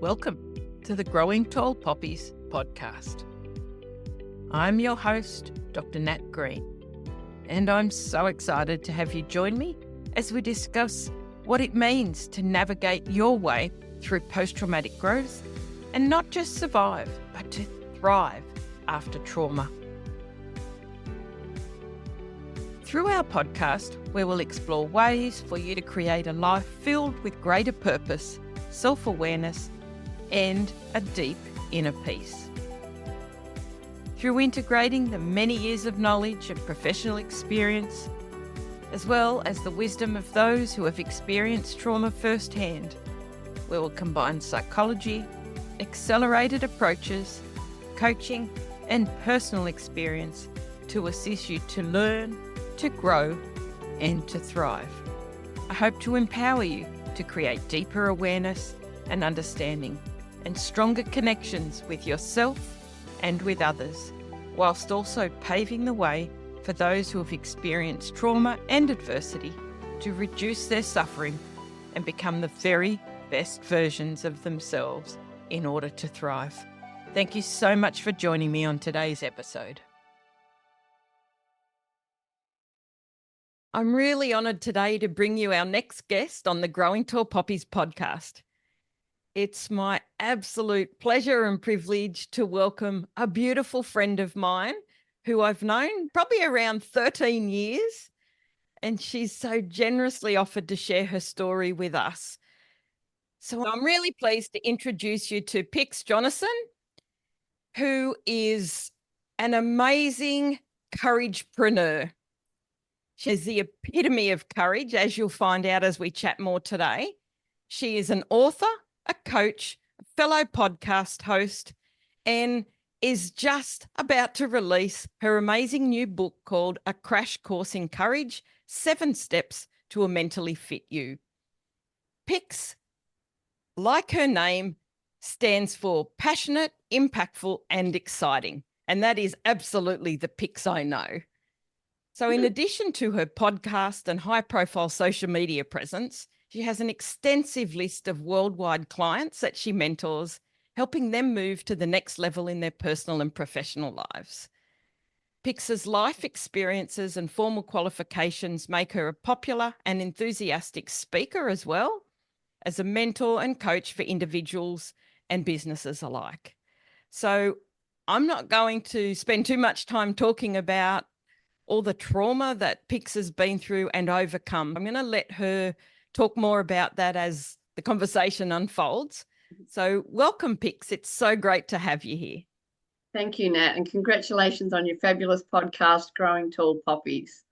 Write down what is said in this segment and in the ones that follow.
Welcome to the Growing Tall Poppies podcast. I'm your host, Dr. Nat Green, and I'm so excited to have you join me as we discuss what it means to navigate your way through post-traumatic growth and not just survive, but to thrive after trauma. Through our podcast, we will explore ways for you to create a life filled with greater purpose, self-awareness, and a deep inner peace. Through integrating the many years of knowledge and professional experience, as well as the wisdom of those who have experienced trauma firsthand, we will combine psychology, accelerated approaches, coaching, and personal experience to assist you to learn, to grow, and to thrive. I hope to empower you to create deeper awareness and understanding and stronger connections with yourself and with others, whilst also paving the way for those who have experienced trauma and adversity to reduce their suffering and become the very best versions of themselves in order to thrive. Thank you so much for joining me on today's episode. I'm really honoured today to bring you our next guest on the Growing Tall Poppies podcast. It's my absolute pleasure and privilege to welcome a beautiful friend of mine who I've known probably around 13 years, and she's so generously offered to share her story with us. So I'm really pleased to introduce you to Pix Jonasson, who is an amazing couragepreneur. She's the epitome of courage, as you'll find out as we chat more today. She is an author, a coach, a fellow podcast host, and is just about to release her amazing new book called A Crash Course in Courage, 7 Steps to a Mentally Fit You. Pix, like her name, stands for passionate, impactful, and exciting. And that is absolutely the Pix I know. So in addition to her podcast and high-profile social media presence, she has an extensive list of worldwide clients that she mentors, helping them move to the next level in their personal and professional lives. Pix's life experiences and formal qualifications make her a popular and enthusiastic speaker, as well as a mentor and coach for individuals and businesses alike. So I'm not going to spend too much time talking about all the trauma that Pix has been through and overcome. I'm going to let her talk more about that as the conversation unfolds. So welcome, Pix. It's so great to have you here. Thank you, Nat, and congratulations on your fabulous podcast, Growing Tall Poppies.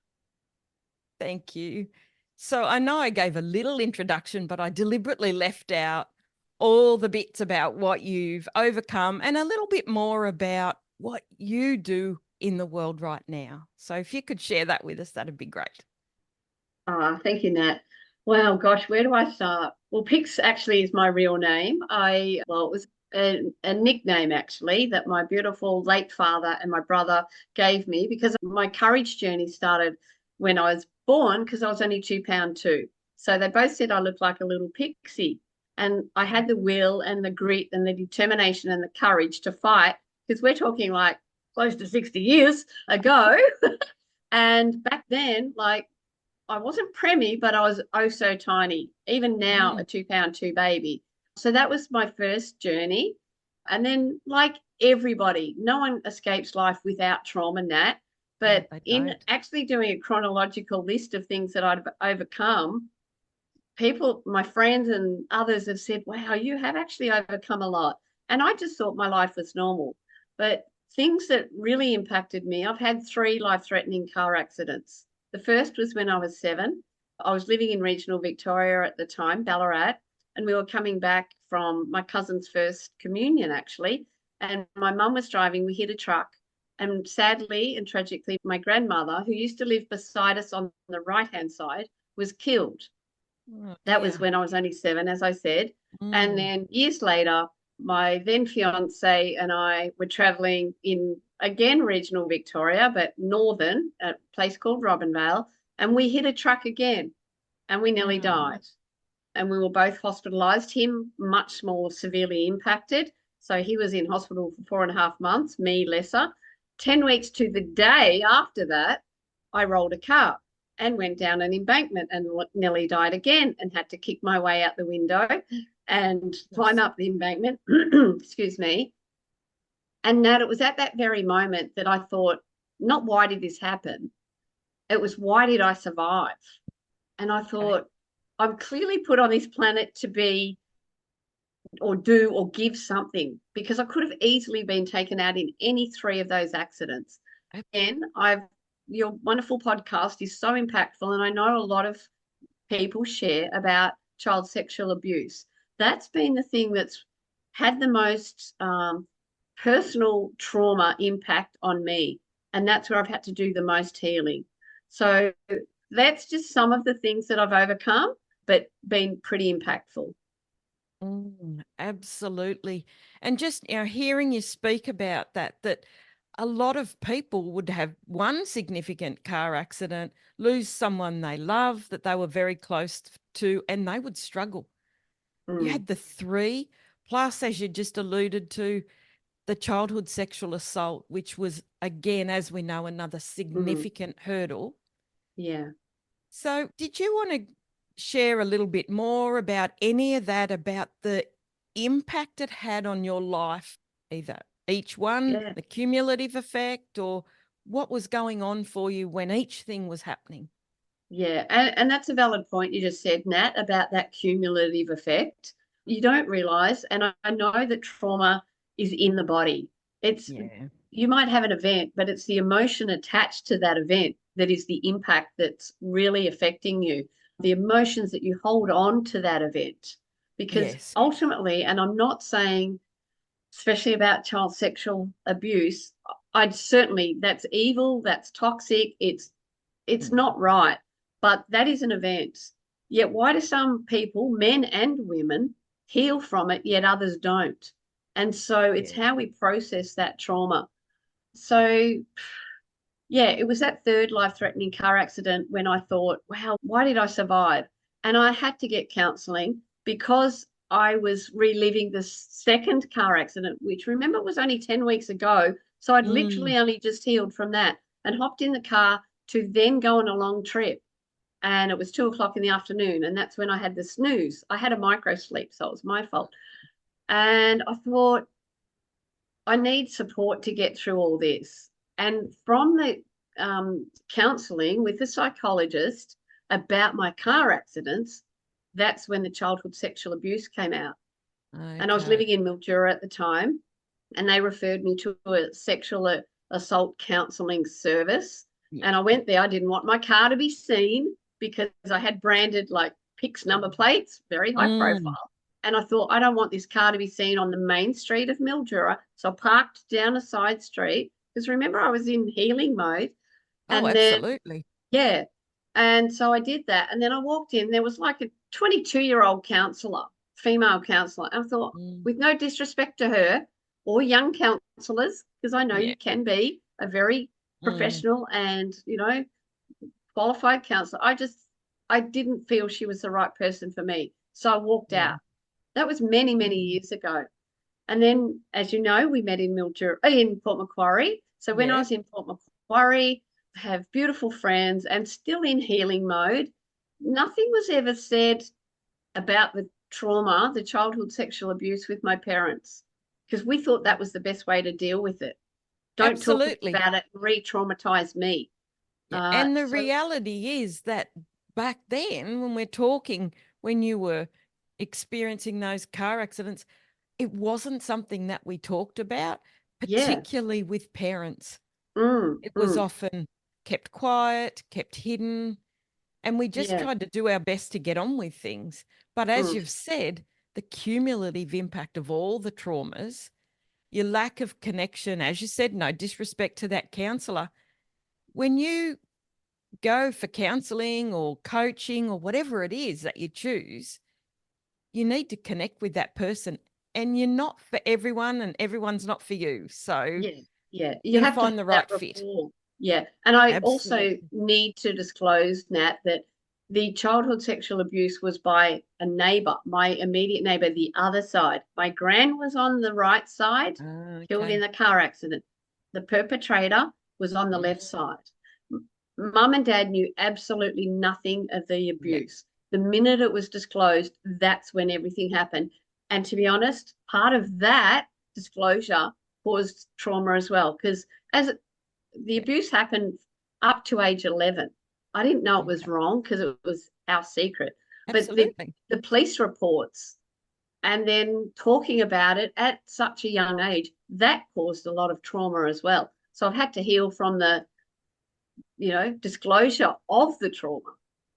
Thank you. So I know I gave a little introduction, but I deliberately left out all the bits about what you've overcome and a little bit more about what you do in the world right now. So if you could share that with us, that'd be great. Thank you, Nat. Wow, gosh, where do I start? Well, Pix actually is my real name. It was a nickname, actually, that my beautiful late father and my brother gave me because my courage journey started when I was born, because I was only 2 pound 2. So they both said I looked like a little pixie. And I had the will and the grit and the determination and the courage to fight, because we're talking like close to 60 years ago. And back then, like, I wasn't preemie, but I was oh so tiny. Even now, a 2 pound 2 baby. So that was my first journey. And then, like everybody, no one escapes life without trauma, Nat. But in actually doing a chronological list of things that I'd overcome, people, my friends and others have said, wow, you have actually overcome a lot. And I just thought my life was normal. But things that really impacted me, I've had 3 life-threatening car accidents. The first was when I was 7. I was living in regional Victoria at the time, Ballarat, and we were coming back from my cousin's first communion, actually. And my mum was driving, we hit a truck. And sadly and tragically, my grandmother, who used to live beside us on the right-hand side, was killed. That was when I was only 7, as I said. And then years later, my then fiance and I were travelling in, again, regional Victoria, but northern, at a place called Robinvale, and we hit a truck again and we nearly died. and we were both hospitalized. Him much more severely impacted. So he was in hospital for 4.5 months, me lesser. 10 weeks to the day after that, I rolled a car and went down an embankment and nearly died again and had to kick my way out the window and climb up the embankment. Excuse me. And Nat, it was at that very moment that I thought, not why did this happen? It was why did I survive? And I thought, I'm clearly put on this planet to be or do or give something, because I could have easily been taken out in any three of those accidents. And your wonderful podcast is so impactful, and I know a lot of people share about child sexual abuse. That's been the thing that's had the most personal trauma impact on me, and that's where I've had to do the most healing. So that's just some of the things that I've overcome, but been pretty impactful. Absolutely. And just hearing you speak about that a lot of people would have one significant car accident, lose someone they love that they were very close to, and they would struggle. You had the three, plus, as you just alluded to, the childhood sexual assault, which was, again, as we know, another significant hurdle. Yeah. So did you want to share a little bit more about any of that, about the impact it had on your life, either each one, the cumulative effect, or what was going on for you when each thing was happening? Yeah, and that's a valid point you just said, Nat, about that cumulative effect. You don't realize, and I know that trauma is in the body. You might have an event, but it's the emotion attached to that event that is the impact that's really affecting you. The emotions that you hold on to that event. Because ultimately, and I'm not saying, especially about child sexual abuse, I'd certainly, that's evil, that's toxic, it's not right. But that is an event. Yet why do some people, men and women, heal from it, yet others don't? And so it's how we process that trauma. So, yeah, it was that third life-threatening car accident when I thought, wow, why did I survive? And I had to get counselling because I was reliving the second car accident, which, remember, was only 10 weeks ago. So I'd literally only just healed from that and hopped in the car to then go on a long trip. And it was 2 o'clock in the afternoon. And that's when I had the snooze. I had a micro sleep, so it was my fault. And I thought, I need support to get through all this. And from the counselling with the psychologist about my car accidents, that's when the childhood sexual abuse came out. And I was living in Mildura at the time, and they referred me to a sexual assault counselling service. And I went there. I didn't want my car to be seen because I had branded like Pix number plates, very high profile. And I thought, I don't want this car to be seen on the main street of Mildura. So I parked down a side street because, remember, I was in healing mode. And absolutely. Yeah. And so I did that. And then I walked in. There was like a 22-year-old counsellor, female counsellor. And I thought, with no disrespect to her or young counsellors, because I know you can be a very professional and, qualified counsellor. I didn't feel she was the right person for me. So I walked out. That was many, many years ago. And then, as you know, we met in Port Macquarie. So when I was in Port Macquarie, I have beautiful friends and still in healing mode. Nothing was ever said about the trauma, the childhood sexual abuse with my parents, because we thought that was the best way to deal with it. Don't talk about it, re-traumatize me. And the reality is that back then, when we're talking, when you were experiencing those car accidents, it wasn't something that we talked about, particularly with parents. It was often kept quiet, kept hidden, and we just tried to do our best to get on with things. But as you've said, the cumulative impact of all the traumas, your lack of connection, as you said, no disrespect to that counsellor, when you go for counselling or coaching or whatever it is that you choose, you need to connect with that person, and you're not for everyone and everyone's not for you. So you have to find the right fit. Yeah. And I also need to disclose, Nat, that the childhood sexual abuse was by a neighbour, my immediate neighbour, the other side. My gran was on the right side, killed in Okay. a car accident. The perpetrator was on the left Mm, side. Mum and dad knew absolutely nothing of the yeah, abuse. The minute it was disclosed, that's when everything happened. And to be honest, part of that disclosure caused trauma as well, because as the yeah, abuse happened up to age 11. I didn't know it was okay. wrong because it was our secret. But Absolutely. the police reports and then talking about it at such a young age, that caused a lot of trauma as well. So I've had to heal from the, disclosure of the trauma,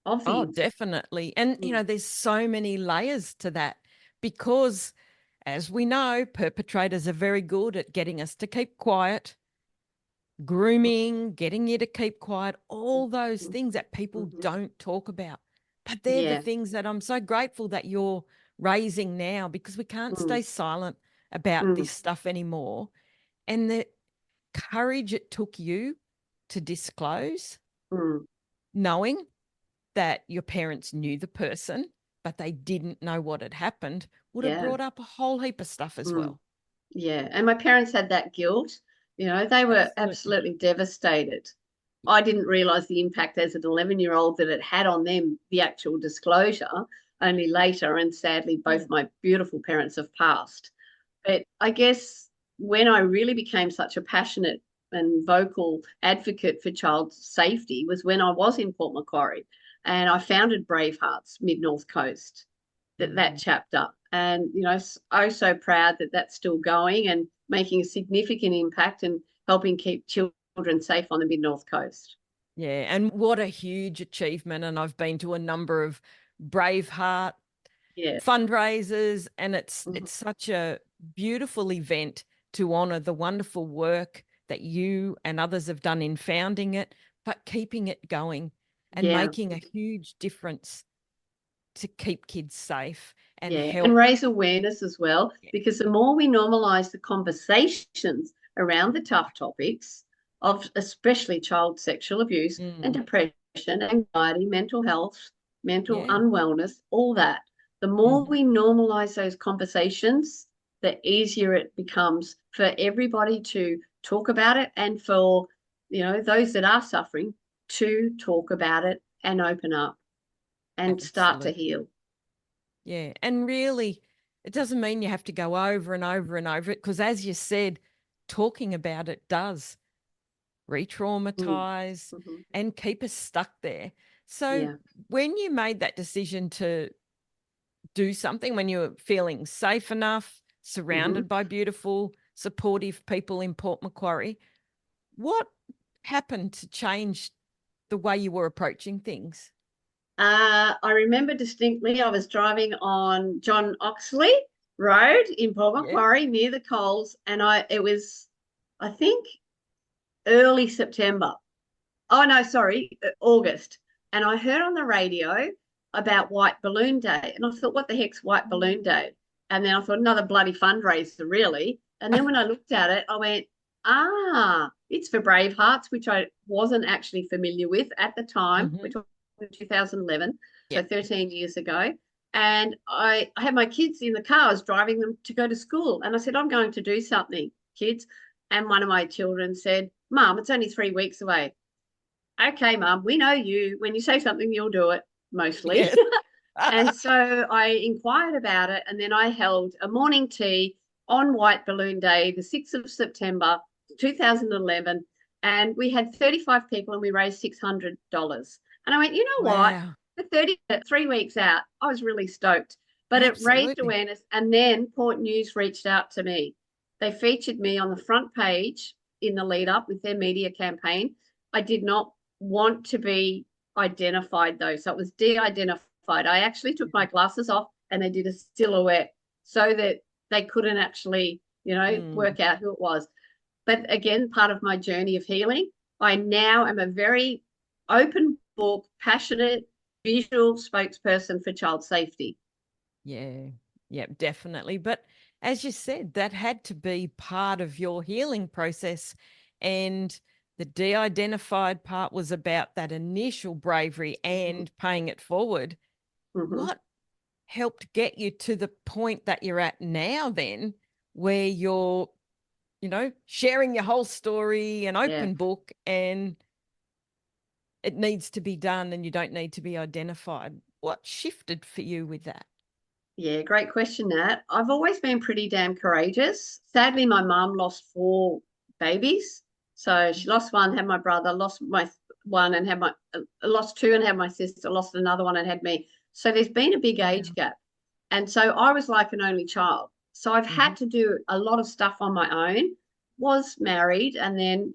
of the Oh, incident. definitely. And, Mm. there's so many layers to that because, as we know, perpetrators are very good at getting us to keep quiet, grooming, getting you to keep quiet, all those Mm-hmm. things that people Mm-hmm. don't talk about. But they're the Yeah. things that I'm so grateful that you're raising now because we can't Mm. stay silent about Mm. this stuff anymore. And the courage it took you to disclose, Mm. knowing that your parents knew the person, but they didn't know what had happened, would have Yeah. brought up a whole heap of stuff as Mm. well. Yeah. And my parents had that guilt. They were Absolutely. absolutely devastated. I didn't realize the impact as an 11-year-old that it had on them, the actual disclosure, only later. And sadly, both Mm. my beautiful parents have passed. But I guess when I really became such a passionate and vocal advocate for child safety was when I was in Port Macquarie and I founded Brave Hearts Mid North Coast, that Mm. chapter. And, so proud that that's still going and making a significant impact and helping keep children safe on the Mid North Coast. Yeah, and what a huge achievement. And I've been to a number of Braveheart Yeah. fundraisers, and it's Mhm. it's such a beautiful event to honor the wonderful work that you and others have done in founding it, but keeping it going and Yeah. making a huge difference to keep kids safe and Yeah, and help. raise awareness as well, because the more we normalize the conversations around the tough topics of especially child sexual abuse and Mm, depression, anxiety, mental health, mental yeah. unwellness, all that, the more Mhm. we normalize those conversations, the easier it becomes for everybody to talk about it and for, those that are suffering to talk about it and open up and start to Absolutely. heal. Yeah. And really, it doesn't mean you have to go over and over and over it because, as you said, talking about it does re Mm. traumatize Mhm. and keep us stuck there. So, Yeah. when you made that decision to do something, when you were feeling safe enough, Mm-hmm. surrounded by beautiful, supportive people in Port Macquarie, what happened to change the way you were approaching things? I remember distinctly I was driving on John Oxley Road in Port Yeah. Macquarie near the Coles, and it was, I think, early September. Oh no, sorry, August. And I heard on the radio about White Balloon Day, and I thought, what the heck's White Balloon Mm. Day? And then I thought, another bloody fundraiser, really. And then when I looked at it, I went, it's for Brave Hearts, which I wasn't actually familiar with at the time. We're Mhm. talking 2011, so Yep. 13 years ago. And I had my kids in the car, I was driving them to go to school. And I said, I'm going to do something, kids. And one of my children said, Mum, it's only 3 weeks away. Okay, Mum, we know you. When you say something, you'll do it mostly. Yes. And so I inquired about it, and then I held a morning tea on White Balloon Day, the 6th of September, 2011. And we had 35 people and we raised $600. And I went, you know what? Wow. For 3 weeks out, I was really stoked. But it raised Absolutely. awareness. And then Port News reached out to me. They featured me on the front page in the lead up with their media campaign. I did not want to be identified though. So it was de-identified. I actually took my glasses off and they did a silhouette so that they couldn't actually, Mm. work out who it was. But again, part of my journey of healing, I now am a very open book, passionate, visual spokesperson for child safety. Yeah. Yeah, definitely. But as you said, that had to be part of your healing process. And The de-identified part was about that initial bravery and paying it forward. What helped get you to the point that you're at now then, where you're, sharing your whole story, an open book, and it needs to be done and you don't need to be identified? What shifted for you with that? Yeah, great question, Nat. I've always been pretty damn courageous. Sadly, my mum lost 4 babies. So she lost one, had my brother, lost my one and had my, lost 2 and had my sister, lost another one and had me. So there's been a big age gap. And so I was like an only child. So I've had to do a lot of stuff on my own. Was married and then,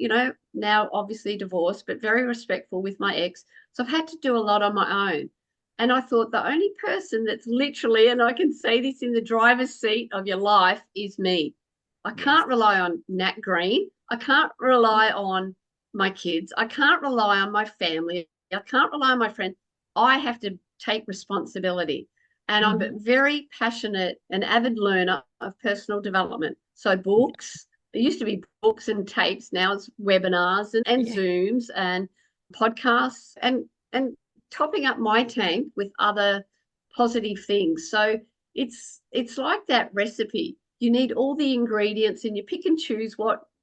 now obviously divorced, but very respectful with my ex. So I've had to do a lot on my own. And I thought the only person that's literally, and I can say this in the driver's seat of your life, is me. I can't rely on Nat Green. I can't rely on my kids. I can't rely on my family. I can't rely on my friends. I have to take responsibility. And I'm very passionate and avid learner of personal development. So books, it used to be books and tapes. Now it's webinars and Zooms and podcasts and topping up my tank with other positive things. So it's like that recipe. You need all the ingredients and you pick and choose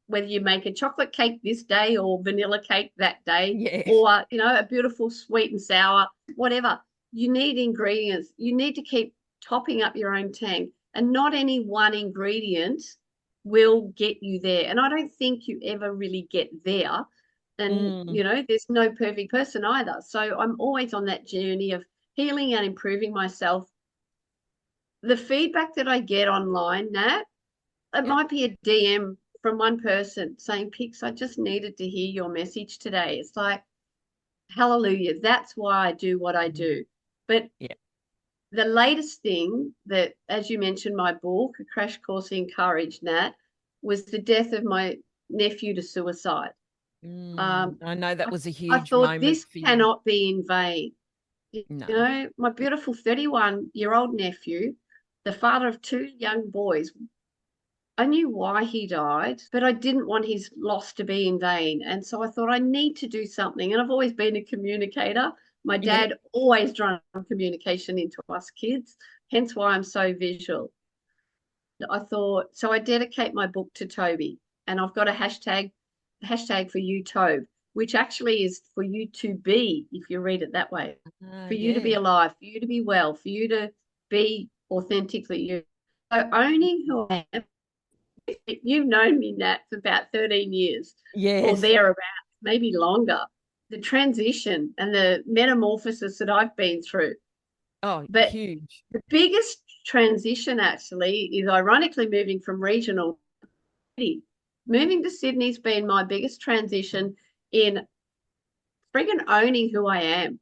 whether you make a chocolate cake this day or vanilla cake that day, or a beautiful sweet and sour, whatever. You need ingredients. You need to keep topping up your own tank, and not any one ingredient will get you there. And I don't think you ever really get there. And, there's no perfect person either. So I'm always on that journey of healing and improving myself. The feedback that I get online, Nat, it might be a DM from one person saying, Pix, I just needed to hear your message today. It's like, hallelujah, that's why I do what I do. But the latest thing that, as you mentioned, my book, A Crash Course in Courage, Nat, was the death of my nephew to suicide. I know that was a huge I thought moment this for you. cannot be in vain. No. My beautiful 31-year-old nephew, the father of 2 young boys, I knew why he died, but I didn't want his loss to be in vain. And so I thought I need to do something. And I've always been a communicator. My dad always drove communication into us kids, hence why I'm so visual. I thought, so I dedicate my book to Toby, and I've got a hashtag for you, Tobe, which actually is for you to be, if you read it that way, for you to be alive, for you to be well, for you to be authentically you. So owning who I am. You've known me, Nat, for about 13 years or thereabouts, maybe longer. The transition and the metamorphosis that I've been through. But huge. The biggest transition actually is ironically moving from regional to city. Moving to Sydney's been my biggest transition in friggin' owning who I am.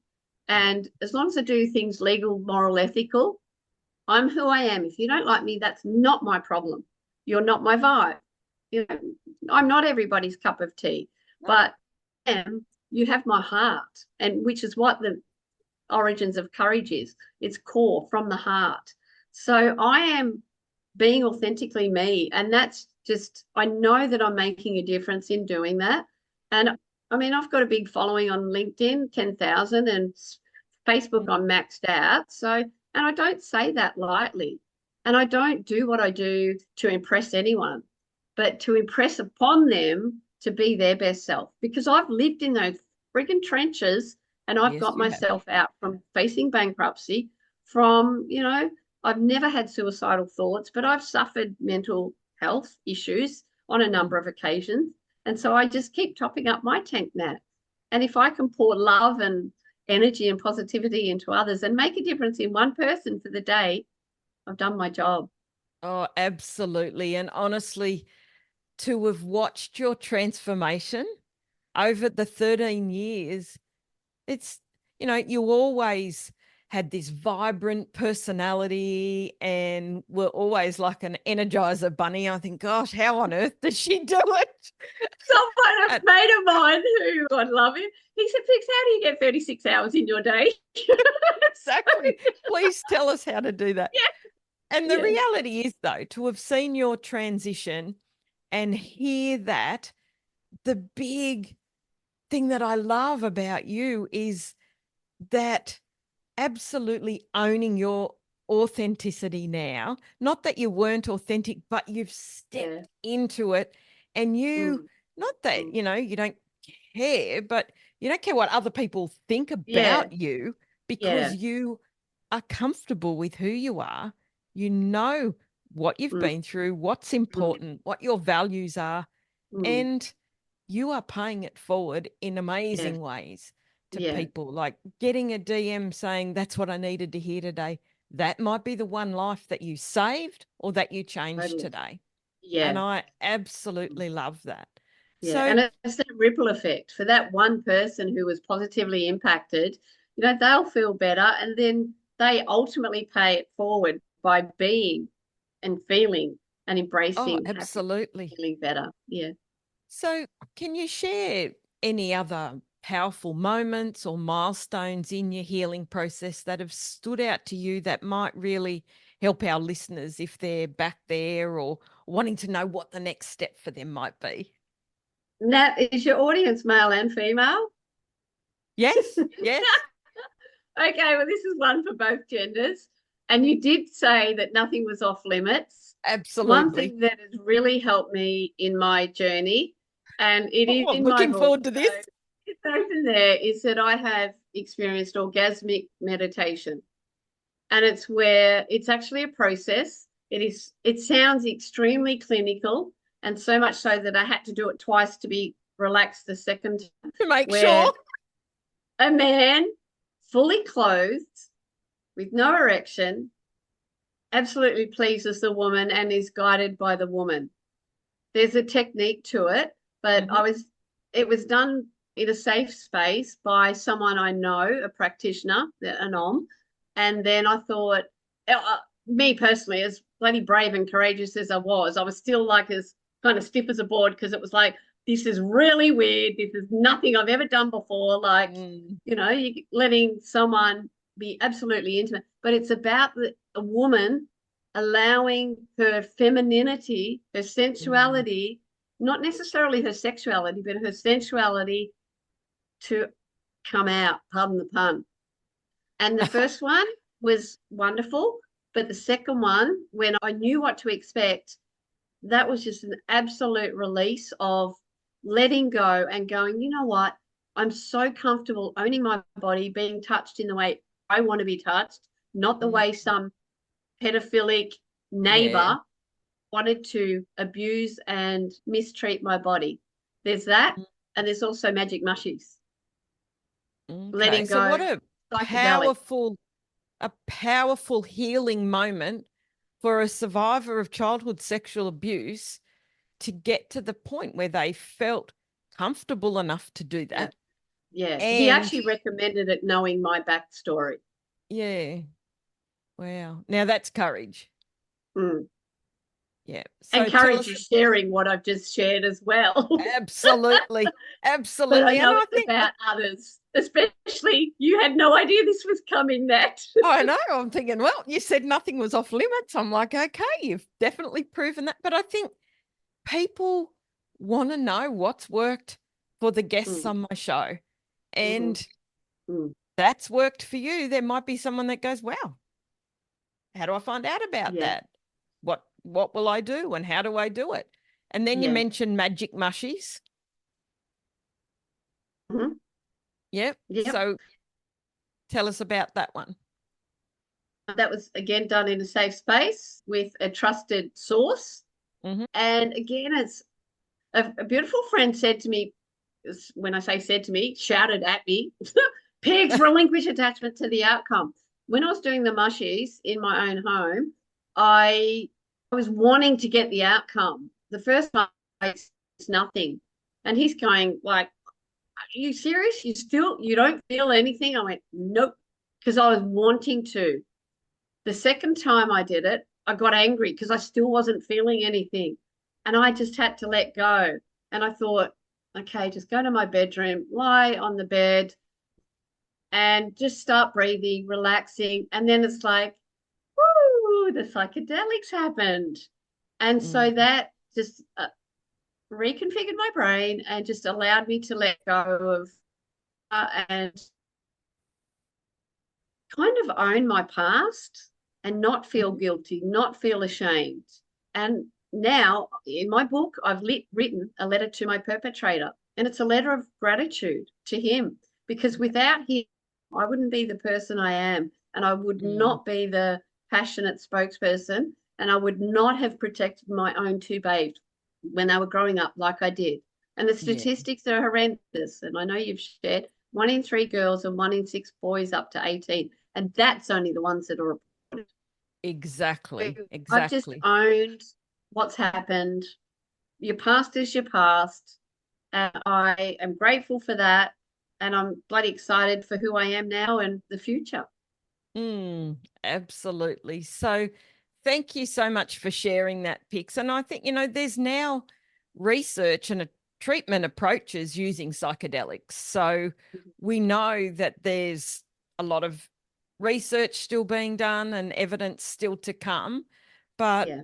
And as long as I do things legal, moral, ethical, I'm who I am. If you don't like me, that's not my problem. You're not my vibe. I'm not everybody's cup of tea, but you have my heart, and which is what the origins of courage is. It's core from the heart. So I am being authentically me, and that's just, I know that I'm making a difference in doing that. And I mean, I've got a big following on LinkedIn, 10,000, and Facebook I'm maxed out. So, and I don't say that lightly. And I don't do what I do to impress anyone, but to impress upon them to be their best self, because I've lived in those friggin' trenches, and I've got myself out from facing bankruptcy, from, I've never had suicidal thoughts, but I've suffered mental health issues on a number of occasions. And so I just keep topping up my tank, Nat. And if I can pour love and energy and positivity into others and make a difference in one person for the day, I've done my job. Oh, absolutely. And honestly, to have watched your transformation over the 13 years, it's, you always had this vibrant personality and were always like an energizer bunny. I think, gosh, how on earth does she do it? Someone, a mate of mine who, God love him, he said, Pix, how do you get 36 hours in your day? Exactly. Please tell us how to do that. And the reality is, though, to have seen your transition and hear that, the big thing that I love about you is that absolutely owning your authenticity now. Not that you weren't authentic, but you've stepped Yeah. into it, and you, Mm, not that, mm. you don't care, but you don't care what other people think Yeah. about you because Yeah. you are comfortable with who you are. You know what you've Mm, been through, what's mm, important, what your values are, mm. and you are paying it forward in Yeah. amazing ways to Yeah. people, like getting a DM saying, that's what I needed to hear today. That might be the one life that you saved or that you changed Totally. today. And Yeah. I absolutely love that. Yeah. So, And it's that ripple effect for that one person who was positively impacted, they'll feel better, and then they ultimately pay it forward by being and feeling and oh, embracing happy, absolutely. feeling better. Yeah. So, can you share any other powerful moments or milestones in your healing process that have stood out to you that might really help our listeners if they're back there or wanting to know what the next step for them might be? Nat, is your audience male and female? Yes, yes, Okay, well, this is one for both genders. And you did say that nothing was off limits. One absolutely. thing that has really helped me in my journey, and it Oh, is I'm in my looking book, forward to so this. it's open there, is that I have experienced orgasmic meditation. And it's where it's actually a process. It sounds extremely clinical, and so much so that I had to do it twice to be relaxed the second time, To make where sure. a man fully clothed with no erection absolutely pleases the woman and is guided by the woman. There's a technique to it, but Mhm. it was done in a safe space by someone I know, a practitioner, an OM. And then I thought, me personally, as bloody brave and courageous as I was still like as kind of stiff as a board, because it was like, this is really weird. This is nothing I've ever done before. Like, Mm, you letting someone be absolutely intimate, but it's about a woman allowing her femininity, her mm, sensuality, not necessarily her sexuality, but her sensuality to come out, pardon the pun. And the first one was wonderful, but the second one, when I knew what to expect, that was just an absolute release of letting go and going, you know what? I'm so comfortable owning my body, being touched in the way I want to be touched, not the mm. way some pedophilic Yeah. neighbor wanted to abuse and mistreat my body. There's that. And there's also magic mushies, Okay. letting So what go, a psychedelic. powerful, a powerful healing moment for a survivor of childhood sexual abuse to get to the point where they felt comfortable enough to do Yeah. that. Yeah. He And actually recommended it knowing my backstory. yeah, wow. Now that's courage. Mm. Yeah. And So tell courage us, is sharing what I've just shared as well. absolutely, But I absolutely. And know I it's think that, about others, especially you had no idea this was coming, Nat. I know, I'm thinking, well, you said nothing was off limits. I'm like, okay, you've definitely proven that. But I think people want to know what's worked for the guests Mm, on my show. mhm, And mm. that's worked for you. There might be someone that goes, wow, how do I find out about Yeah, that? What will I do and how do I do it? And then you yeah. mentioned magic mushies. Mhm, Yep. yep. So tell us about that one. That was again done in a safe space with a trusted source. Hmm. And again, it's a beautiful friend said to me, when I say said to me, shouted at me, pigs relinquish attachment to the outcome. When I was doing the mushies in my own home, I was wanting to get the outcome. The first one is nothing. And he's going like, are you serious? You don't feel anything? I went, nope, because I was wanting to. The second time I did it, I got angry because I still wasn't feeling anything. And I just had to let go. And I thought, okay, just go to my bedroom, lie on the bed, and just start breathing, relaxing. And then it's like, woo, the psychedelics happened. And so Mm, that just reconfigured my brain and just allowed me to let go of and kind of own my past and not feel guilty, not feel ashamed. And now in my book, I've written a letter to my perpetrator, and it's a letter of gratitude to him, because without him, I wouldn't be the person I am, and I would not be the passionate spokesperson, and I would not have protected my own two babes when they were growing up like I did. And the Yeah, statistics are horrendous. And I know you've shared 1 in 3 girls and 1 in 6 boys up to 18. And that's only the ones that are reported. exactly. I've just Exactly. owned what's happened. Your past is your past. And I am grateful for that. And I'm bloody excited for who I am now and the future. Absolutely. So thank you so much for sharing that, Pix. And I think, there's now research and treatment approaches using psychedelics. So we know that there's a lot of research still being done and evidence still to come, but Yeah.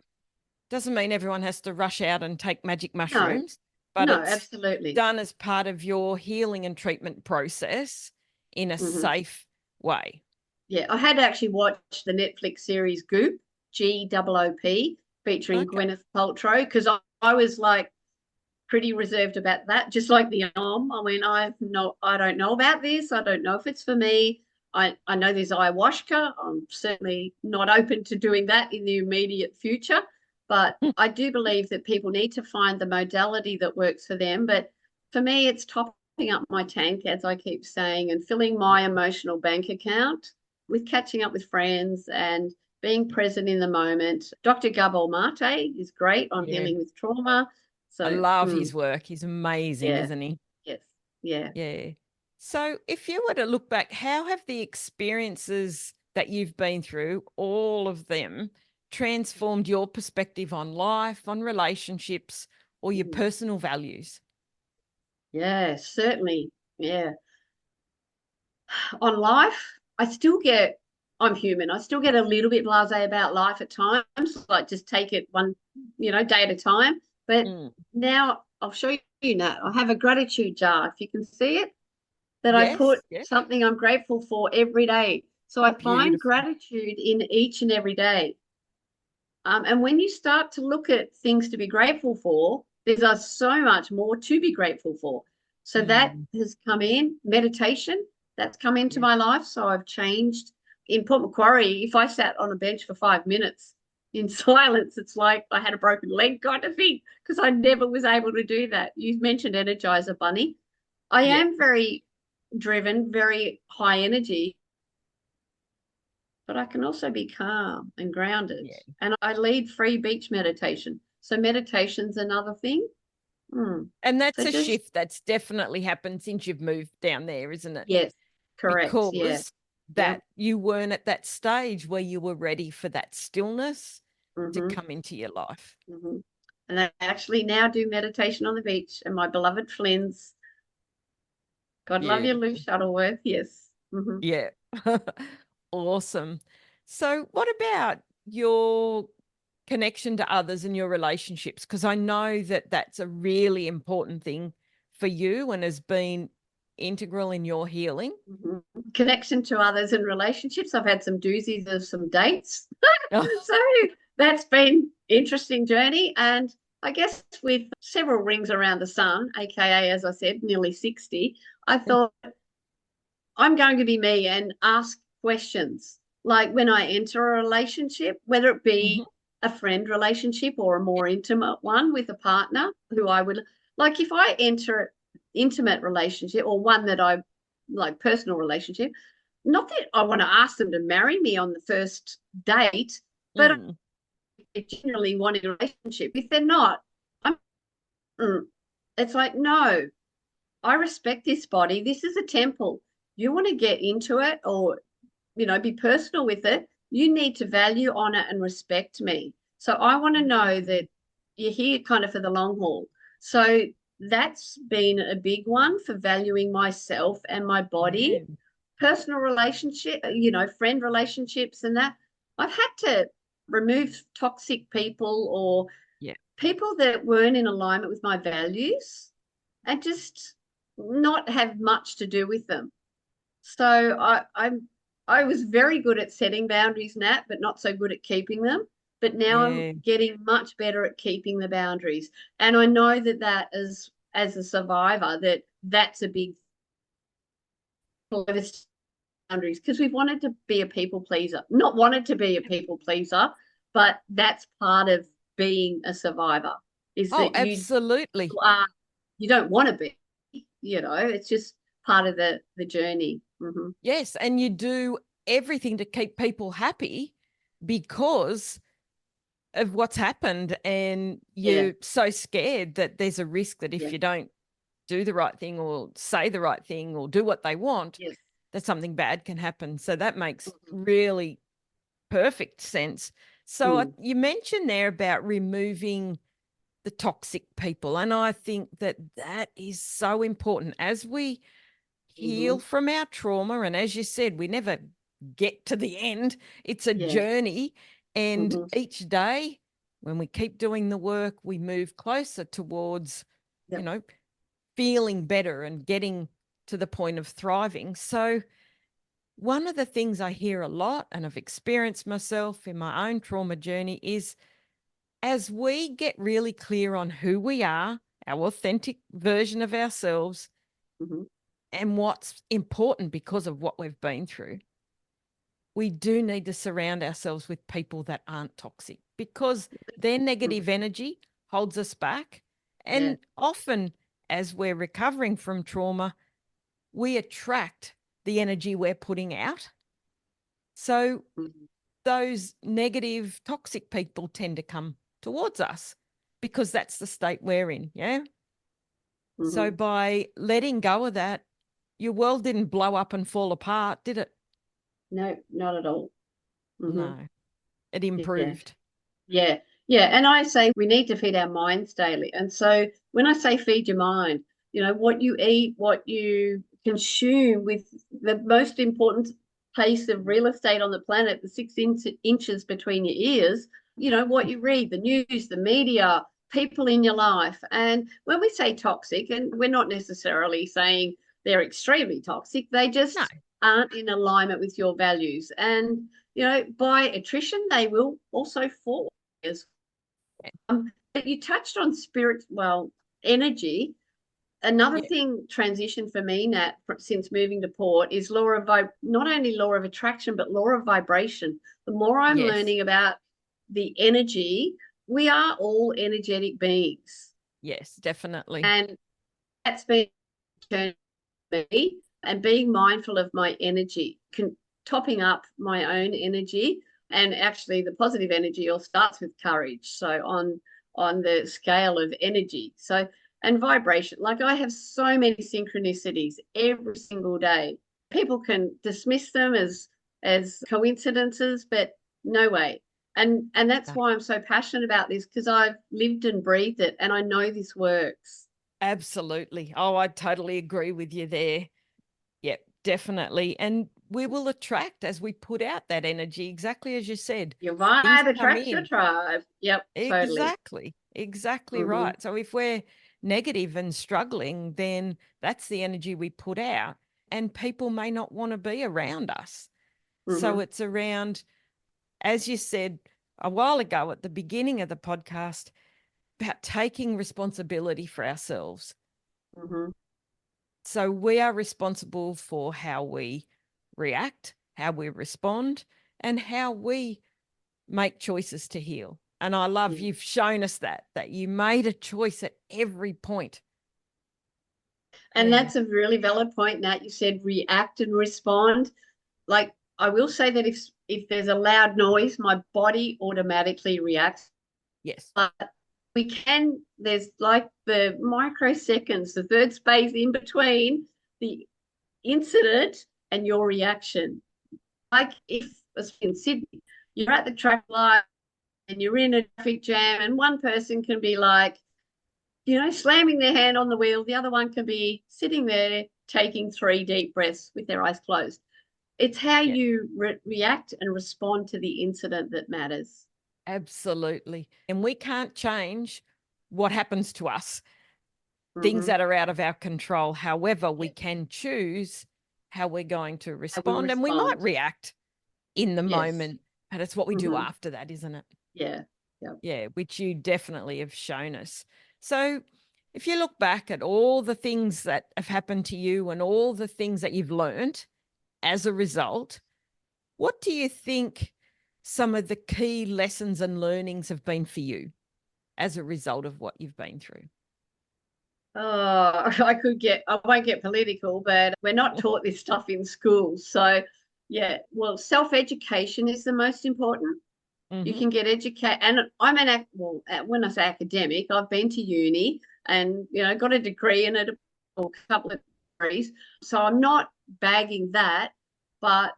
doesn't mean everyone has to rush out and take magic No, mushrooms, but no, it's absolutely. done as part of your healing and treatment process in a Mm-hmm. safe way. Yeah, I had actually watched the Netflix series Goop, Goop, featuring Okay. Gwyneth Paltrow, because I was like pretty reserved about that, just like the arm. I mean, I don't know about this. I don't know if it's for me. I know there's ayahuasca. I'm certainly not open to doing that in the immediate future, but I do believe that people need to find the modality that works for them. But for me, it's topping up my tank, as I keep saying, and filling my emotional bank account with catching up with friends and being present in the moment. Dr. Gabor Mate is great on Yeah. healing with trauma. I So, love his work. He's amazing, yeah, isn't he? yes, yeah. Yeah. So, if you were to look back, how have the experiences that you've been through, all of them, transformed your perspective on life, on relationships, or your Mhm. personal values? Yeah, certainly. Yeah. On life, I'm human. I still get a little bit blasé about life at times, like just take it one, day at a time. But Mm. now I'll show you now. I have a gratitude jar, if you can see it, that I put Yes. Yeah. something I'm grateful for every day. So I find Beautiful. gratitude in each and every day. And when you start to look at things to be grateful for, there's so much more to be grateful for. So that Mm. has come in. Meditation, that's come into Yeah. my life. So I've changed. In Port Macquarie, if I sat on a bench for 5 minutes in silence, it's like I had a broken leg kind of thing, because I never was able to do that. You mentioned Energizer Bunny. I Yeah. am very driven, very high energy, but I can also be calm and grounded. Yeah. And I lead free beach meditation. So meditation's another thing. Mm. And that's So a just, shift that's definitely happened since you've moved down there, isn't it? yes, correct. Yeah. Because Yeah. that you weren't at that stage where you were ready for that stillness to Mm-hmm. come into your life. Mm-hmm. And I actually now do meditation on the beach, and my beloved Flynn's. God love you, Lou Beautiful. Shuttleworth. Yes. Mm-hmm. Yeah. Awesome. So, what about your connection to others and your relationships? Because I know that that's a really important thing for you and has been integral in your healing. Mm-hmm. Connection to others and relationships. I've had some doozies of some dates. So that's been interesting journey. And I guess with several rings around the sun, aka, as I said, nearly 60, I thought I'm going to be me and ask questions. Like when I enter a relationship, whether it Mhm. be a friend relationship or a more intimate one with a partner who I would like, if I enter an intimate relationship or one that I like, personal relationship, not that I want to ask them to marry me on the first date, but Mm. I generally want a relationship. If they're not, I'm, it's like, no, I respect this body. This is a temple. You want to get into it or, be personal with it. You need to value, honor, and respect me. So I want to know that you're here kind of for the long haul. So that's been a big one for valuing myself and my body. Yeah. Personal relationship, friend relationships and that. I've had to remove toxic people or Yeah. people that weren't in alignment with my values and just not have much to do with them. So I was very good at setting boundaries, Nat, but not so good at keeping them. But now I'm Yeah. getting much better at keeping the boundaries. And I know that as a survivor, that's a big boundaries, because we've wanted to be a people pleaser, not wanted to be a people pleaser, but that's part of being a survivor, is Oh, that absolutely. you don't want to be, it's just part of the journey. Mm-hmm. Yes. And you do everything to keep people happy because of what's happened. And Yeah. you're so scared that there's a risk that if Yeah. you don't do the right thing or say the right thing or do what they want, Yes. that something bad can happen. So that makes Mm-hmm. really perfect sense. So Mm. you mentioned there about removing the toxic people. And I think that that is so important as we heal Mm-hmm. from our trauma. And as you said, we never get to the end, it's a Yeah. journey. And Mm-hmm. each day, when we keep doing the work, we move closer towards, you Yep. know, feeling better and getting to the point of thriving. So, one of the things I hear a lot, and I've experienced myself in my own trauma journey, is as we get really clear on who we are, our authentic version of ourselves, Mm-hmm. and what's important because of what we've been through, we do need to surround ourselves with people that aren't toxic because their Mm-hmm. negative energy holds us back. Yeah. And often, as we're recovering from trauma, we attract the energy we're putting out. So Mm-hmm. those negative, toxic people tend to come towards us because that's the state we're in. Yeah. So Mm-hmm. by letting go of that, your world didn't blow up and fall apart, did it? No, not at all. Mm-hmm. No, it Yeah. improved. Yeah, yeah. And I say we need to feed our minds daily. And so when I say feed your mind, what you eat, what you consume, with the most important piece of real estate on the planet, the inches between your ears, what you read, the news, the media, people in your life. And when we say toxic, and we're not necessarily saying they're extremely toxic, they No. just aren't in alignment with your values. And by attrition, they will also fall. But you touched on spirit, well, energy. Another Yeah. thing, transition for me, Nat, since moving to Port, is not only law of attraction, but law of vibration. The more I'm Yes. learning about the energy, we are all energetic beings. Yes, definitely. And that's been turned me, and being mindful of my energy, topping up my own energy. And actually the positive energy all starts with courage, so on the scale of energy, so, and vibration. Like, I have so many synchronicities every single day. People can dismiss them as coincidences, but no way. And that's No, why I'm so passionate about this, because I've lived and breathed it, and I know this works. absolutely. Oh, I totally agree with you there. Yep, definitely. And we will attract as we put out that energy, exactly as you said. Your Things vibe come attracts your in. tribe. Yep, totally. Exactly. Exactly Mm-hmm. right. So if we're negative and struggling, then that's the energy we put out, and people may not want to be around us. So Mm-hmm. it's around, as you said a while ago at the beginning of the podcast, about taking responsibility for ourselves. Mm-hmm. So we are responsible for how we react, how we respond, and how we make choices to heal. And I love Yeah. you've shown us that you made a choice at every point. And Yeah. that's a really valid point, Nat. You said react and respond. Like, I will say that if there's a loud noise, my body automatically reacts. Yes. But there's like the microseconds, the third space in between the incident and your reaction. Like, if it's in Sydney, you're at the traffic light and you're in a traffic jam, and one person can be like, slamming their hand on the wheel. The other one can be sitting there taking 3 deep breaths with their eyes closed. It's how Yeah. you react and respond to the incident that matters. Absolutely. And we can't change what happens to us, things that are out of our control. However, we can choose how we're going to respond, and we might react in the moment, but it's what we do after that, isn't it? Yeah. Yeah, which you definitely have shown us. So if you look back at all the things that have happened to you and all the things that you've learned as a result, what do you think some of the key lessons and learnings have been for you as a result of what you've been through? Oh, I won't get political, but we're not taught this stuff in school. So, yeah, well, self-education is the most important. You can get educated. And when I say academic, I've been to uni and, got a degree and a couple of degrees. So I'm not bagging that. But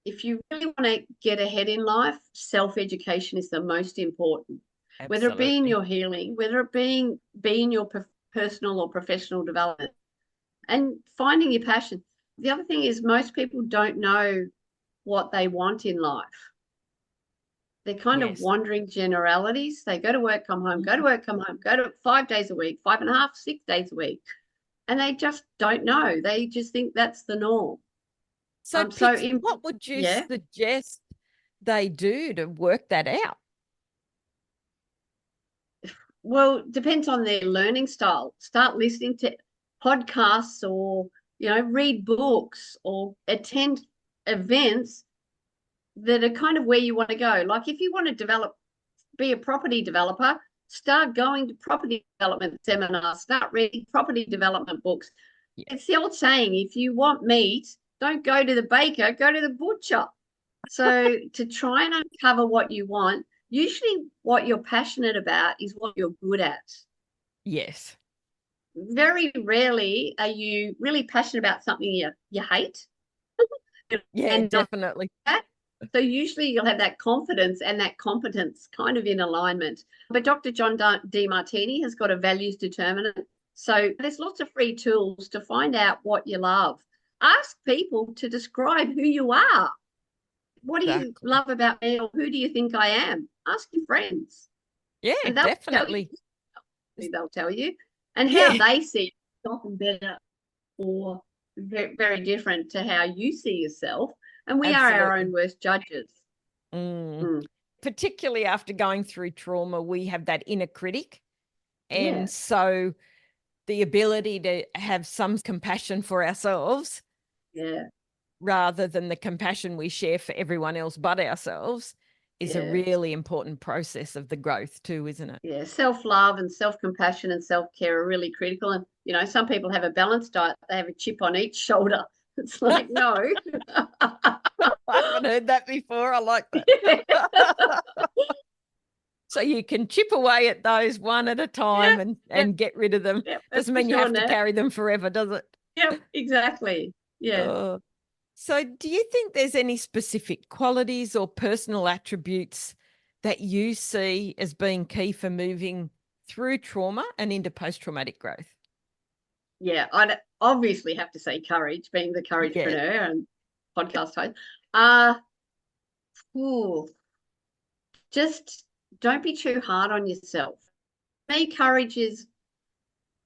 if you really want to get ahead in life, self-education is the most important. Absolutely. Whether it be in your healing, whether it be in your personal or professional development, and finding your passion. The other thing is most people don't know what they want in life. They're kind of wandering generalities. They go to work, come home, go to work, come home, go to 5 days a week, 5.5, 6 days a week. And they just don't know. They just think that's the norm. So, what would you suggest they do to work that out? Well, depends on their learning style. Start listening to podcasts or, read books or attend events that are kind of where you want to go. Like if you want to be a property developer, start going to property development seminars, start reading property development books. Yeah. It's the old saying, if you want meat, don't go to the baker, go to the butcher. So to try and uncover what you want, usually what you're passionate about is what you're good at. Yes. Very rarely are you really passionate about something you hate. Yeah, and definitely. So usually you'll have that confidence and that competence kind of in alignment. But Dr. John Demartini has got a values determinant. So there's lots of free tools to find out what you love. Ask people to describe who you are. What do you love about me, or who do you think I am? Ask your friends. Yeah, and definitely. They'll tell you. And how they see it is often better or very, very different to how you see yourself. And we are our own worst judges. Particularly after going through trauma, we have that inner critic. And so the ability to have some compassion for ourselves rather than the compassion we share for everyone else but ourselves is a really important process of the growth too, isn't it? Yeah, self-love and self-compassion and self-care are really critical. And, some people have a balanced diet. They have a chip on each shoulder. It's like, no. I haven't heard that before. I like that. So you can chip away at those one at a time and get rid of them. Doesn't mean you have to carry them forever, does it? Yep, exactly. Yeah. So do you think there's any specific qualities or personal attributes that you see as being key for moving through trauma and into post-traumatic growth? Yeah, I'd obviously have to say courage, being the couragepreneur and podcast host. Just don't be too hard on yourself. For me, courage is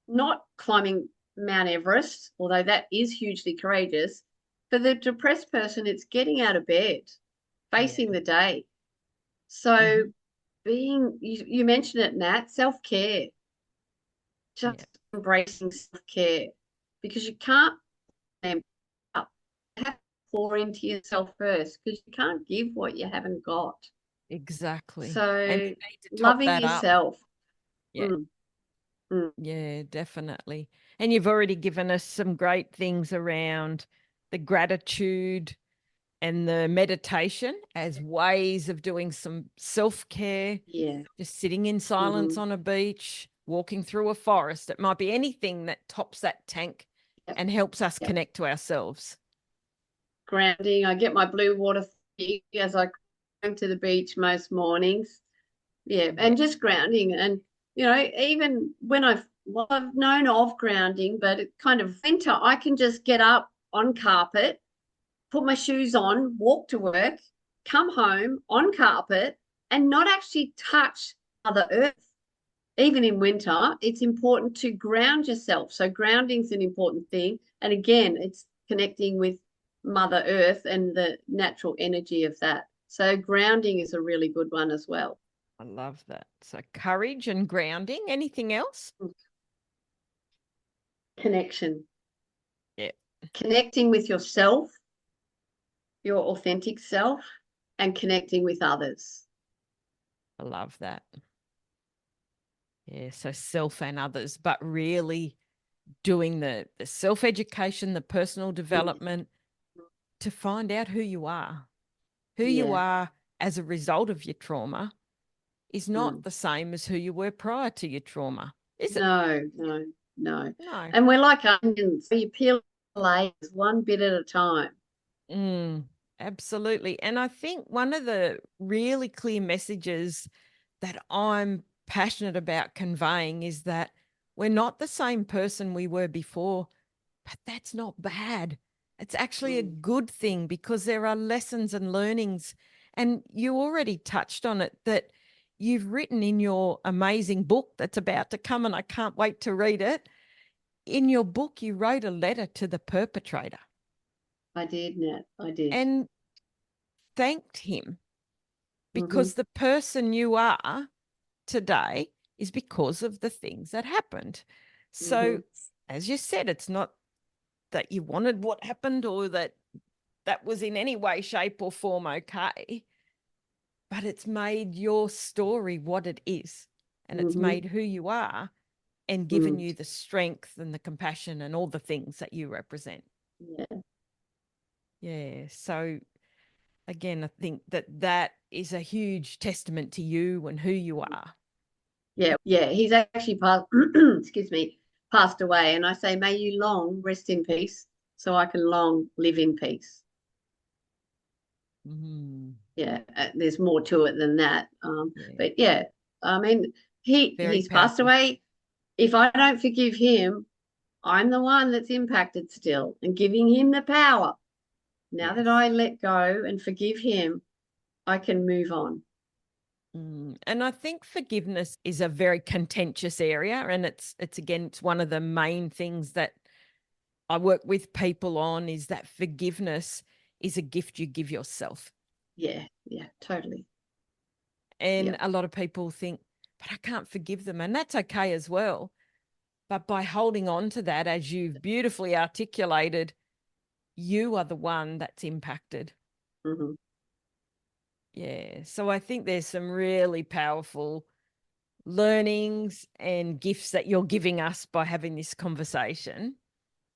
not climbing Mount Everest, although that is hugely courageous. For the depressed person, it's getting out of bed, facing the day. So you mentioned it, Nat, self-care. Just embracing self-care, because you can't have to pour into yourself first, because you can't give what you haven't got. Exactly. So loving yourself. Yeah, definitely. And you've already given us some great things around the gratitude and the meditation as ways of doing some self-care. Yeah. Just sitting in silence on a beach, walking through a forest. It might be anything that tops that tank and helps us connect to ourselves. Grounding. I get my blue water as I come to the beach most mornings. Yeah. And just grounding. And, even when I've known of grounding, but it kind of winter, I can just get up on carpet, put my shoes on, walk to work, come home on carpet, and not actually touch Mother Earth. even in winter, it's important to ground yourself. So grounding is an important thing. And again, it's connecting with Mother Earth and the natural energy of that. So grounding is a really good one as well. I love that. So courage and grounding. Anything else? Connection. Yeah. Connecting with yourself, your authentic self, and connecting with others. I love that. Yeah. So self and others, but really doing the self-education, the personal development to find out who you are. Who you Yeah. are as a result of your trauma is not Mm. the same as who you were prior to your trauma, is it? No. No. And we're like onions. So you peel layers one bit at a time. Absolutely. And I think one of the really clear messages that I'm passionate about conveying is that we're not the same person we were before, but that's not bad. It's actually a good thing because there are lessons and learnings. And you already touched on it that you've written in your amazing book that's about to come, and I can't wait to read it. In your book, you wrote a letter to the perpetrator I did, Nat. I did. and thanked him Mm-hmm. because the person you are today is because of the things that happened. So, Mm-hmm. as you said, it's not that you wanted what happened or that that was in any way, shape, or form okay, but it's made your story what it is. And it's Mm-hmm. made who you are and given Mm. you the strength and the compassion and all the things that you represent. Yeah. Yeah. So, again, I think that that is a huge testament to you and who you are. Yeah. He's actually passed, excuse me, passed away. And I say, may you long rest in peace so I can long live in peace. Mm, Yeah. There's more to it than that. yeah. But yeah, I mean, Very he's passed powerful. away. If I don't forgive him, I'm the one that's impacted still, and giving him the power. Now that Yes. I let go and forgive him, I can move on. And I think forgiveness is a very contentious area, and it's again it's one of the main things that I work with people on is that forgiveness is a gift you give yourself. Yeah, totally. And Yeah. a lot of people think, but I can't forgive them, and that's okay as well. But by holding on to that, as you've beautifully articulated, you are the one that's impacted. Mm-hmm. Yeah. So I think there's some really powerful learnings and gifts that you're giving us by having this conversation.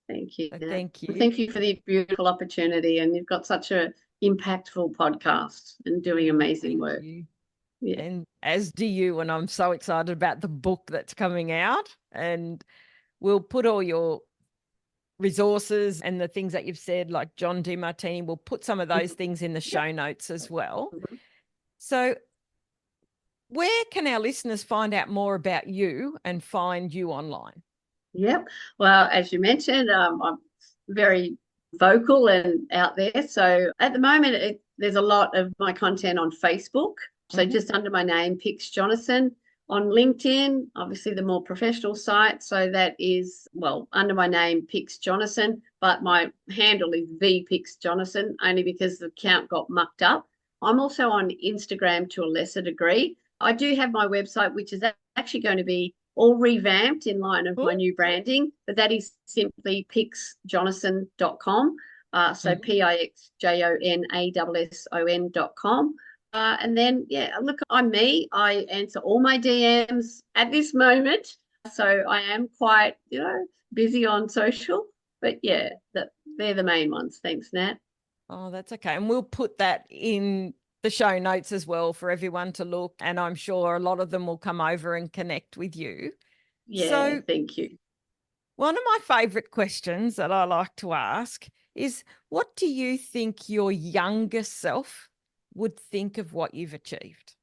Thank you, So Nat. thank you. Thank you for the beautiful opportunity. And you've got such a impactful podcast and doing Oh, amazing thank work. you. Yeah. And as do you. And I'm so excited about the book that's coming out. And we'll put all your resources and the things that you've said, like John DeMartini, we'll put some of those Mhm. things in the Yep. show notes as well. Mhm. So, where can our listeners find out more about you and find you online? Yep. Well, as you mentioned, I'm very vocal and out there. So at the moment, there's a lot of my content on Facebook. So Mhm. just under my name, Pix Jonasson. On LinkedIn, obviously the more professional site. So that is, well, under my name, Pix Jonasson, but my handle is the Pix Jonasson, only because the account got mucked up. I'm also on Instagram to a lesser degree. I do have my website, which is actually going to be all revamped in line of my Cool. new branding, but that is simply pixjonasson.com. So Mhm. pixjonasson.com. And then, yeah, look, I'm me. I answer all my DMs at this moment. So I am quite, busy on social. But yeah, they're the main ones. Thanks, Nat. Oh, that's okay. And we'll put that in the show notes as well for everyone to look. And I'm sure a lot of them will come over and connect with you. Yeah, So, thank you. one of my favorite questions that I like to ask is what do you think your younger self would think of what you've achieved?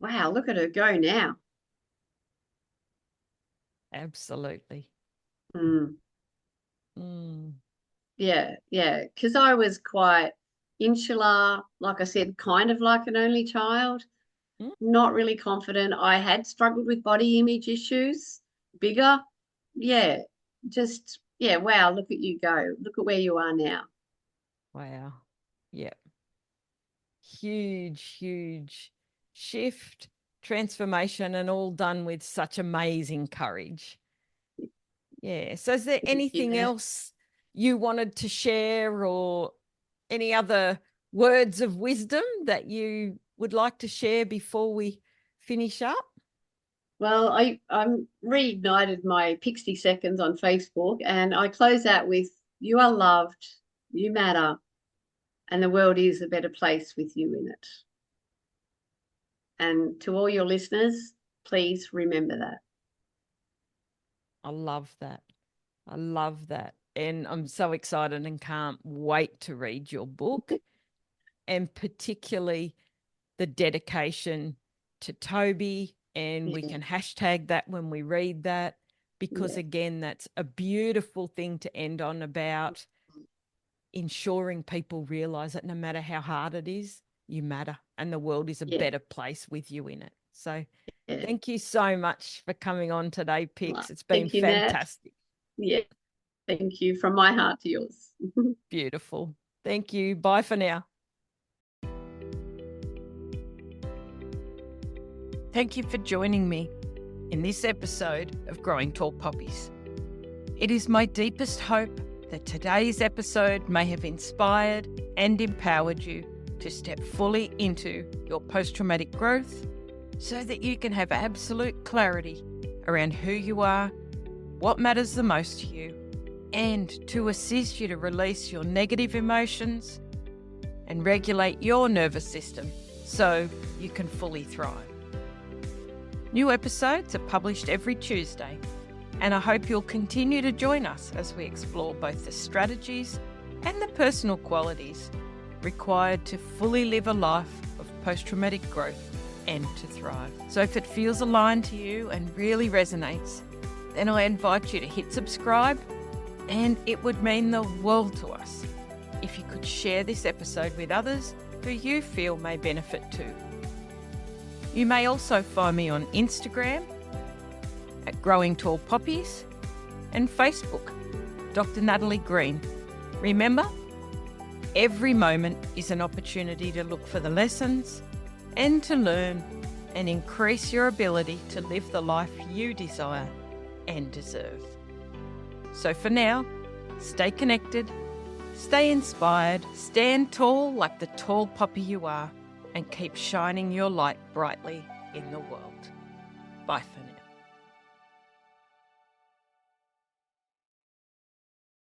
Wow, look at her go now. Absolutely. Mm. Mm, Yeah. Because I was quite insular, like I said, kind of like an only child. Mm. not really confident. I had struggled with body image issues, bigger. Yeah, just, yeah, wow, look at you go. Look at where you are now. Wow. Yep. Huge, huge shift, transformation, and all done with such amazing courage. Yeah. So is there Thank you, anything Nat. else you wanted to share, or any other words of wisdom that you would like to share before we finish up? Well, I'm reignited my Pixie Seconds on Facebook, and I close out with, you are loved, you matter, and the world is a better place with you in it. And to all your listeners, please remember that. I love that. I love that. And I'm so excited and can't wait to read your book, and particularly the dedication to Toby. And we Yeah, can hashtag that when we read that, because yeah, again, that's a beautiful thing to end on, about ensuring people realize that no matter how hard it is, you matter and the world is a yeah, better place with you in it. So yeah. thank you so much for coming on today, Well, Pix. It's been thank you, Nat. fantastic. Yeah, thank you from my heart to yours. Beautiful. Thank you. Bye for now. Thank you for joining me in this episode of Growing Tall Poppies. It is my deepest hope that today's episode may have inspired and empowered you to step fully into your post-traumatic growth, so that you can have absolute clarity around who you are, what matters the most to you, and to assist you to release your negative emotions and regulate your nervous system so you can fully thrive. New episodes are published every Tuesday, and I hope you'll continue to join us as we explore both the strategies and the personal qualities required to fully live a life of post-traumatic growth and to thrive. So if it feels aligned to you and really resonates, then I invite you to hit subscribe, and it would mean the world to us if you could share this episode with others who you feel may benefit too. You may also find me on Instagram at Growing Tall Poppies and Facebook, Dr. Natalie Green. Remember, every moment is an opportunity to look for the lessons and to learn and increase your ability to live the life you desire and deserve. So for now, stay connected, stay inspired, stand tall like the tall poppy you are, and keep shining your light brightly in the world. Bye for now.